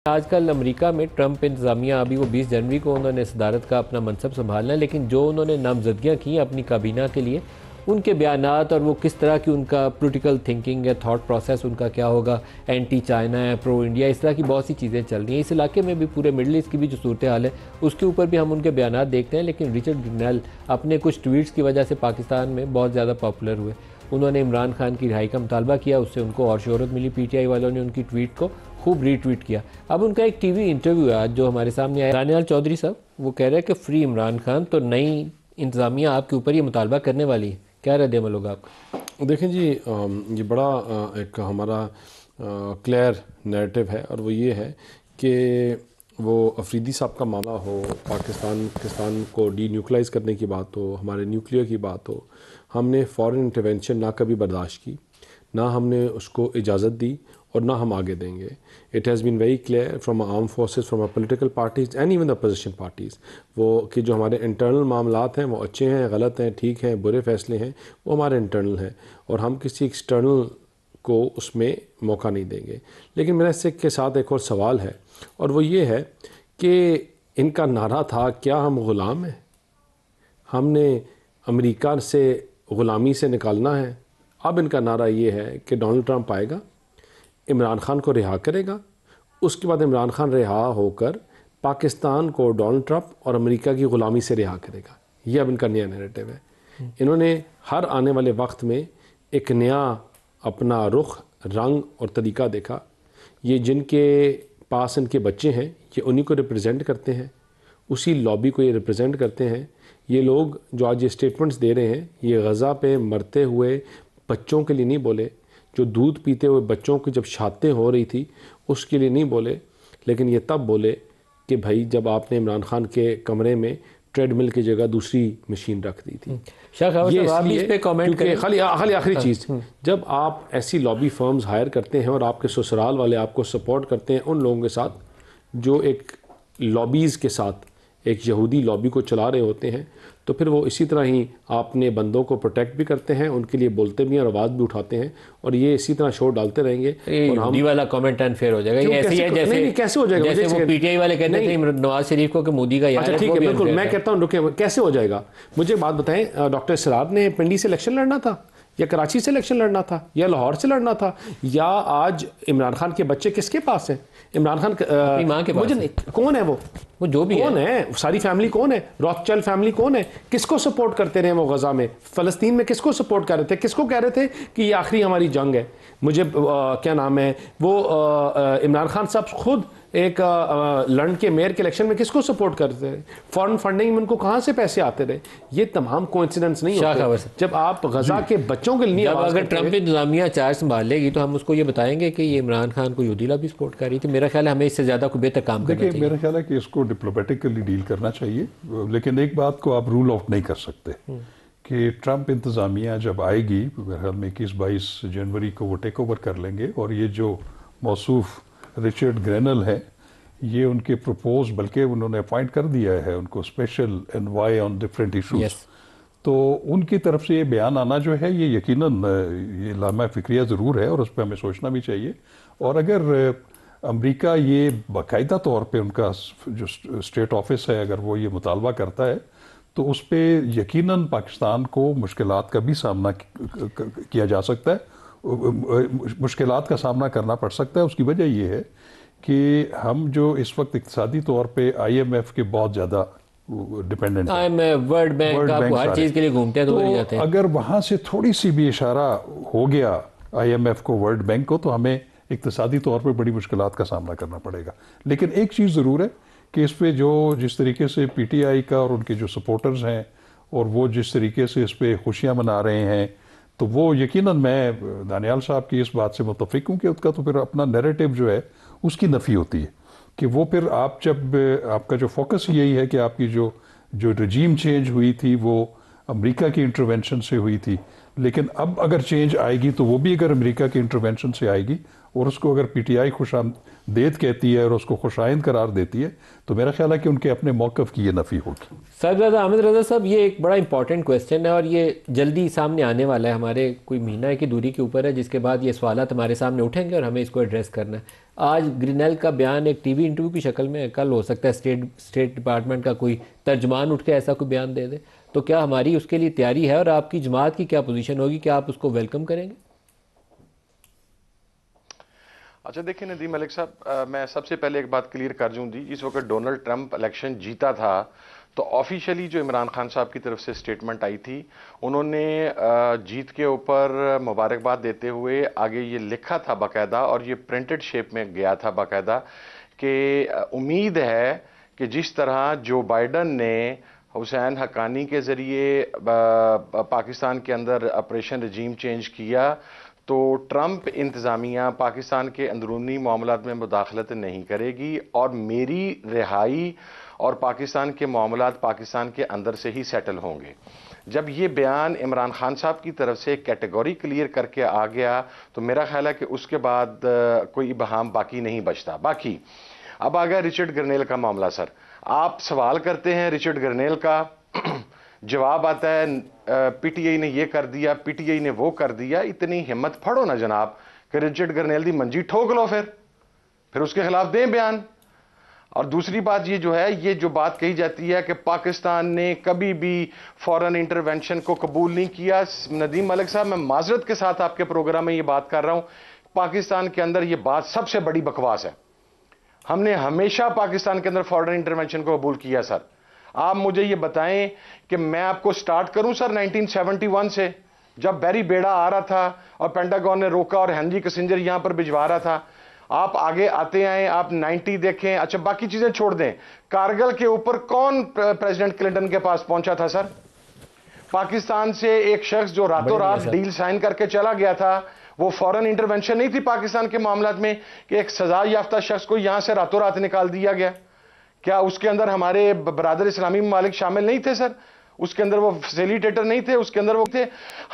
आजकल अमेरिका में ट्रंप इंतज़ामिया अभी वो 20 जनवरी को उन्होंने सदारत का अपना मनसब संभालना है, लेकिन जो उन्होंने नामजदगियाँ की अपनी काबीना के लिए, उनके बयानात और वो किस तरह की उनका पॉलिटिकल थिंकिंग है, थॉट प्रोसेस उनका क्या होगा, एंटी चाइना है, प्रो इंडिया, इस तरह की बहुत सी चीज़ें चल रही हैं। इस इलाके में भी, पूरे मिडल ईस्ट की भी जो सूरत हाल है उसके ऊपर भी हम उनके बयानात देखते हैं। लेकिन रिचर्ड ग्रिनल अपने कुछ ट्वीट्स की वजह से पाकिस्तान में बहुत ज़्यादा पॉपुलर हुए। उन्होंने इमरान खान की रिहाई का मुतालबा किया, उससे उनको और शोहरत मिली। PTI वालों ने उनकी ट्वीट को खूब रीट्वीट किया। अब उनका एक टीवी इंटरव्यू है आज जो हमारे सामने आया, दानियाल चौधरी साहब वो कह रहे हैं कि फ्री इमरान खान, तो नई इंतज़ामिया आपके ऊपर ये मुतालबा करने वाली है, क्या रद्द अमल होगा आपका? देखें जी, ये बड़ा एक हमारा क्लियर नैरेटिव है और वो ये है कि वो अफरीदी साहब का मामला हो, पाकिस्तान को डी न्यूक्लियाइज करने की बात हो, हमारे न्यूक्लियर की बात हो, हमने फॉरेन इंटरवेंशन ना कभी बर्दाश्त की, ना हमने उसको इजाज़त दी और ना हम आगे देंगे। It has been very clear from arm forces, from political parties and even the opposition parties, वो कि जो हमारे इंटरनल मामलात हैं वो अच्छे हैं, गलत हैं, ठीक हैं, बुरे फैसले हैं, वो हमारे इंटरनल हैं और हम किसी एक्सटर्नल को उसमें मौका नहीं देंगे। लेकिन मेरा इससे के साथ एक और सवाल है और वो ये है कि इनका नारा था, क्या हम ग़ुलाम हैं? हमने अमेरिका से ग़ुलामी से निकालना है। अब इनका नारा ये है कि डोनाल्ड ट्रंप आएगा, इमरान खान को रिहा करेगा, उसके बाद इमरान खान रिहा होकर पाकिस्तान को डोनाल्ड ट्रंप और अमेरिका की ग़ुलामी से रिहा करेगा। ये अब इनका नया नैरेटिव है। इन्होंने हर आने वाले वक्त में एक नया अपना रुख, रंग और तरीका देखा। ये जिनके पास इनके बच्चे हैं ये उन्हीं को रिप्रेजेंट करते हैं, उसी लॉबी को ये रिप्रेजेंट करते हैं। ये लोग जो आज ये स्टेटमेंट्स दे रहे हैं, ये गज़ा पे मरते हुए बच्चों के लिए नहीं बोले, जो दूध पीते हुए बच्चों की जब शातें हो रही थी उसके लिए नहीं बोले, लेकिन ये तब बोले कि भाई जब आपने इमरान खान के कमरे में ट्रेडमिल की जगह दूसरी मशीन रख दी थी। ये आप इस पे कमेंट करें। खाली आखिरी चीज़, जब आप ऐसी लॉबी फर्म्स हायर करते हैं और आपके ससुराल वाले आपको सपोर्ट करते हैं उन लोगों के साथ जो एक लॉबीज़ के साथ एक यहूदी लॉबी को चला रहे होते हैं, तो फिर वो इसी तरह ही अपने बंदों को प्रोटेक्ट भी करते हैं, उनके लिए बोलते भी हैं और आवाज़ भी उठाते हैं और ये इसी तरह शो डालते रहेंगे। और हम वाला कमेंट अनफेयर हो जाएगा। ये ऐसे ही है जैसे नहीं, कैसे हो जाएगा? जैसे वो PTI वाले कहते थे नवाज शरीफ को कि मोदी का यार। अच्छा ठीक है, बिल्कुल मैं कहता हूँ, रुके, कैसे हो जाएगा? मुझे बात बताएं, डॉक्टर इसरार ने पिंडी से इलेक्शन लड़ना था या कराची से इलेक्शन लड़ना था या लाहौर से लड़ना था, या आज इमरान खान के बच्चे किसके पास हैं? इमरान खान अपनी माँ के पास मुझे कौन है? वो जो भी कौन है, सारी फैमिली कौन है? रॉथस्चाइल्ड फैमिली कौन है? किसको सपोर्ट करते रहे वो गजा में, फ़लस्तीन में किसको सपोर्ट कर रहे थे? किसको कह रहे थे कि ये आखिरी हमारी जंग है? मुझे क्या नाम है वो इमरान खान साहब खुद एक लंदन के मेयर के इलेक्शन में किसको सपोर्ट करते रहे? फॉरेन फंडिंग में उनको कहाँ से पैसे आते रहे? ये तमाम कोइंसिडेंस नहीं होते जब आप गजा के बच्चों के लिए। अगर ट्रंप इंतजामिया चार्ज संभाल लेगी तो हम उसको ये बताएंगे कि ये इमरान खान को यहूदी लॉबी सपोर्ट कर रही थी। मेरा ख्याल है हमें इससे ज़्यादा कोई बेहतर काम करना चाहिए। मेरा ख्याल है कि इसको डिप्लोमेटिकली डील करना चाहिए, लेकिन एक बात को आप रूल आउट नहीं कर सकते कि ट्रंप इंतज़ामिया जब आएगी, मेरे ख्याल में 21-22 जनवरी को वो टेक ओवर कर लेंगे और ये जो मौसूफ रिचर्ड ग्रेनल है ये उनके प्रपोज, बल्कि उन्होंने अपॉइंट कर दिया है उनको special NY on different issues, तो उनकी तरफ से ये बयान आना जो है ये यकीनन ये लामा फिक्रिया ज़रूर है और उस पर हमें सोचना भी चाहिए। और अगर अमेरिका ये बाकायदा तौर पे उनका जो स्टेट ऑफिस है अगर वो ये मुतालबा करता है तो उस पर यकीनन पाकिस्तान को मुश्किलात का भी सामना किया जा सकता है, मुश्किलात का सामना करना पड़ सकता है। उसकी वजह ये है कि हम जो इस वक्त इक़्तिसादी तौर पे IMF के बहुत ज़्यादा डिपेंडेंट हैं, वर्ल्ड बैंक हर चीज़ के लिए घूमते हैं तो अगर वहाँ से थोड़ी सी भी इशारा हो गया IMF को, वर्ल्ड बैंक को, तो हमें इक़्तिसादी तौर पे बड़ी मुश्किलात का सामना करना पड़ेगा। लेकिन एक चीज़ ज़रूर है कि इस पर जिस तरीके से PTI का और उनके जो सपोर्टर्स हैं और वो जिस तरीके से इस पर खुशियाँ मना रहे हैं, तो वो यकीनन मैं दानियाल साहब की इस बात से मुत्तफ़िक हूँ कि उसका तो फिर अपना नैरेटिव जो है उसकी नफ़ी होती है कि वो फिर आप जब आपका जो फोकस यही है कि आपकी जो रजीम चेंज हुई थी वो अमेरिका की इंटरवेंशन से हुई थी, लेकिन अब अगर चेंज आएगी तो वो भी अगर अमेरिका की इंटरवेंशन से आएगी, और उसको अगर पीटीआई खुशामदीद कहती है और उसको खुशाइंद करार देती है, तो मेरा ख्याल है कि उनके अपने मौक़िफ़ की ये नफ़ी होगी। साहिबजादा अहमद रज़ा साहब, ये एक बड़ा इंपॉर्टेंट क्वेश्चन है और ये जल्दी सामने आने वाला है, हमारे कोई महीना की दूरी के ऊपर है, जिसके बाद ये सवालात हमारे सामने उठेंगे और हमें इसको एड्रेस करना है। आज ग्रिनेल का बयान एक टीवी इंटरव्यू की शक्ल में, कल हो सकता है स्टेट डिपार्टमेंट का कोई तर्जमान उठ के ऐसा कोई बयान दे दे, तो क्या हमारी उसके लिए तैयारी है और आपकी जमात की क्या पोजीशन होगी, क्या आप उसको वेलकम करेंगे? अच्छा देखिए नदीम मलिक साहब, मैं सबसे पहले एक बात क्लियर कर दूं जी, इस वक्त डोनाल्ड ट्रंप इलेक्शन जीता था तो ऑफिशियली जो इमरान खान साहब की तरफ से स्टेटमेंट आई थी, उन्होंने जीत के ऊपर मुबारकबाद देते हुए आगे ये लिखा था बाकायदा, और ये प्रिंटेड शेप में गया था बाकायदा, कि उम्मीद है कि जिस तरह जो बाइडन ने हुसैन हक्कानी के ज़रिए पाकिस्तान के अंदर ऑपरेशन रजीम चेंज किया, तो ट्रंप इंतज़ामिया पाकिस्तान के अंदरूनी मामलात में मुदाखलत नहीं करेगी और मेरी रिहाई और पाकिस्तान के मामलात पाकिस्तान के अंदर से ही सेटल होंगे। जब ये बयान इमरान खान साहब की तरफ से कैटेगरी क्लियर करके आ गया, तो मेरा ख्याल है कि उसके बाद कोई इबहाम बाकी नहीं बचता। बाकी अब आ गया रिचर्ड ग्रनेल का मामला। सर, आप सवाल करते हैं रिचर्ड ग्रनेल का, जवाब आता है पीटीआई ने ये कर दिया, पीटीआई ने वो कर दिया। इतनी हिम्मत फड़ो ना जनाब कि रिचर्ड ग्रनेल दी मंजी ठोक लो, फिर उसके खिलाफ दें बयान। और दूसरी बात ये जो है, ये जो बात कही जाती है कि पाकिस्तान ने कभी भी फॉरेन इंटरवेंशन को कबूल नहीं किया, नदीम मलिक साहब मैं माजरत के साथ आपके प्रोग्राम में ये बात कर रहा हूं, पाकिस्तान के अंदर ये बात सबसे बड़ी बकवास है। हमने हमेशा पाकिस्तान के अंदर फॉरेन इंटरवेंशन को कबूल किया। सर, आप मुझे ये बताएं कि मैं आपको स्टार्ट करूं सर 1971 से, जब बैरी बेड़ा आ रहा था और पेंटागन ने रोका और हेनरी किसिंजर यहां पर भिजवा रहा था। आप आगे आते आए, आप 90 देखें। अच्छा, बाकी चीजें छोड़ दें, कारगिल के ऊपर कौन प्रेसिडेंट क्लिंटन के पास पहुंचा था सर? पाकिस्तान से एक शख्स जो रातों रात डील साइन करके चला गया था। वो फॉरेन इंटरवेंशन नहीं थी पाकिस्तान के मामलात में कि एक सजा याफ्ता शख्स को यहां से रातों रात निकाल दिया गया। क्या उसके अंदर हमारे बरादर इस्लामी ममालिक शामिल नहीं थे सर? उसके अंदर वो फैसिलिटेटर नहीं थे, उसके अंदर वो थे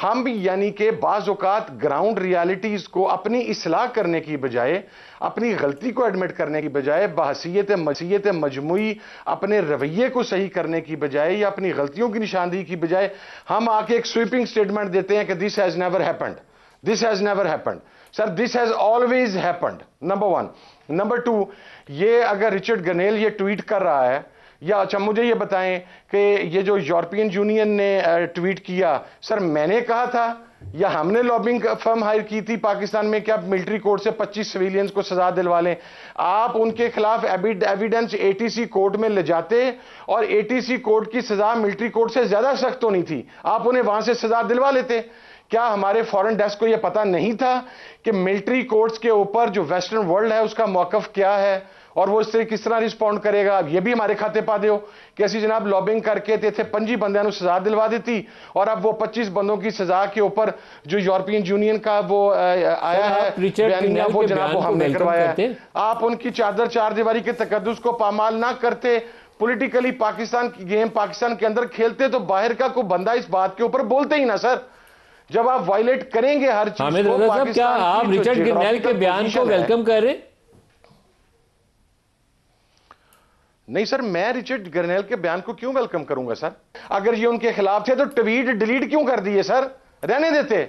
हम भी। यानी कि बाज़ औक़ात ग्राउंड रियलिटीज़ को अपनी इस्लाह करने की बजाय, अपनी गलती को एडमिट करने की बजाय, बहसीयत मजमुई अपने रवैये को सही करने की बजाय या अपनी गलतियों की निशानदेही की बजाय हम आके एक स्वीपिंग स्टेटमेंट देते हैं कि this has never happened, this has never happened. Sir, this has always happened, number one. Number two, ये अगर रिचर्ड ग्रनेल ये ट्वीट कर रहा है, या अच्छा मुझे ये बताएं कि ये जो यूरोपियन यूनियन ने ट्वीट किया, सर मैंने कहा था या हमने लॉबिंग फर्म हायर की थी पाकिस्तान में कि आप मिलिट्री कोर्ट से 25 सिविलियंस को सजा दिलवा लें? आप उनके खिलाफ एविडेंस एटीसी कोर्ट में ले जाते और एटीसी कोर्ट की सजा मिलिट्री कोर्ट से ज्यादा सख्त होनी थी, आप उन्हें वहां से सजा दिलवा लेते। क्या हमारे फॉरेन डेस्क को यह पता नहीं था कि मिलिट्री कोर्ट्स के ऊपर जो वेस्टर्न वर्ल्ड है उसका मौकफ क्या है और वो इससे किस तरह रिस्पॉन्ड करेगा? अब ये भी हमारे खाते पा दो कि ऐसी जनाब लॉबिंग करके थे 25 बंदों को सजा दिलवा देती और अब वो 25 बंदों की सजा के ऊपर जो यूरोपियन यूनियन का वो आया है बयानिया, वो जनाब वो हमने करवाया है। आप उनकी चादर चार दीवारी के तकद्दुस को पामाल ना करते, पॉलिटिकली पाकिस्तान की गेम पाकिस्तान के अंदर खेलते, तो बाहर का कोई बंदा इस बात के ऊपर बोलते ही ना सर। जब आप वायलेट करेंगे हर चीज को, क्या आप रिचर्ड ग्रनेल के बयान को वेलकम कर रहे? नहीं सर, मैं रिचर्ड ग्रनेल के बयान को क्यों वेलकम करूंगा सर? अगर ये उनके खिलाफ थे तो ट्वीट डिलीट क्यों कर दिए सर? रहने देते।